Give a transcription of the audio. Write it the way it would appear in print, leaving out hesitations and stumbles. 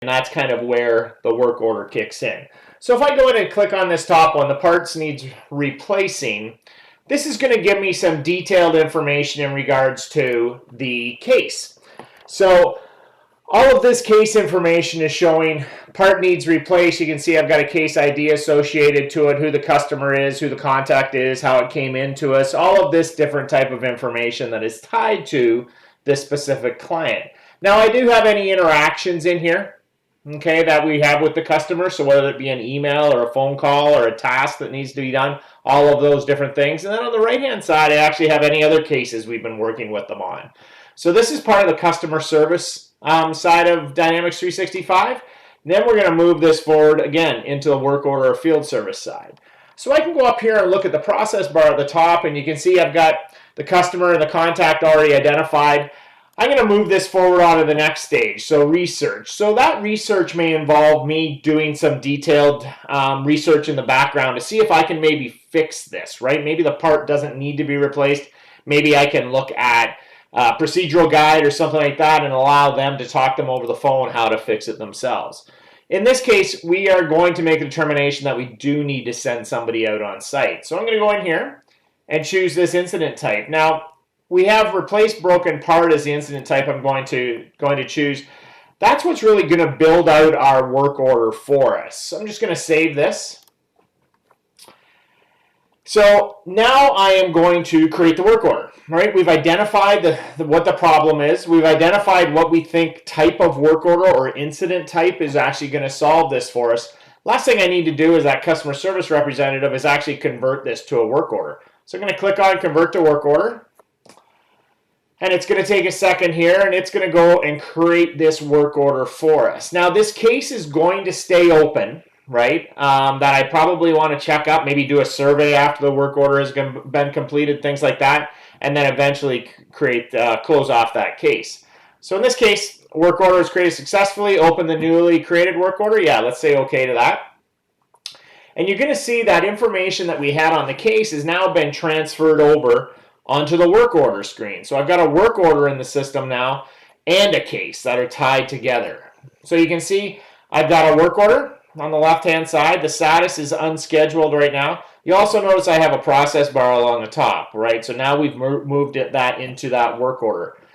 And that's kind of where the work order kicks in. So if I go in and click on this top one, the parts needs replacing, this is going to give me some detailed information in regards to the case. So all of this case information is showing part needs replaced. You can see I've got a case ID associated to it, who the customer is, who the contact is, how it came into us, all of this different type of information that is tied to this specific client. Now I do have any interactions in here, okay, that we have with the customer. So whether it be an email or a phone call or a task that needs to be done, all of those different things. And then on the right-hand side, I actually have any other cases we've been working with them on. So this is part of the customer service side of Dynamics 365. Then we're going to move this forward again into the work order or field service side. So I can go up here and look at the process bar at the top, and you can see I've got the customer and the contact already identified. I'm going to move this forward on to the next stage, so research. So that research may involve me doing some detailed research in the background to see if I can maybe fix this, right? Maybe the part doesn't need to be replaced. Maybe I can look at a procedural guide or something like that and allow them to talk them over the phone how to fix it themselves. In this case, we are going to make a determination that we do need to send somebody out on site. So I'm going to go in here and choose this incident type. Now, we have replace broken part as the incident type I'm going to choose. That's what's really going to build out our work order for us. So I'm just going to save this. So now I am going to create the work order, right? We've identified what the problem is. We've identified what we think type of work order or incident type is actually going to solve this for us. Last thing I need to do is that customer service representative is actually convert this to a work order. So I'm going to click on convert to work order. And it's going to take a second here, and it's going to go and create this work order for us. Now, this case is going to stay open, right? That I probably want to check up, maybe do a survey after the work order has been completed, things like that, and then eventually close off that case. So in this case, work order is created successfully. Open the newly created work order. Yeah, let's say okay to that. And you're going to see that information that we had on the case has now been transferred over onto the work order screen. So I've got a work order in the system now and a case that are tied together. So you can see I've got a work order on the left-hand side. The status is unscheduled right now. You also notice I have a process bar along the top, right? So now we've moved that into that work order.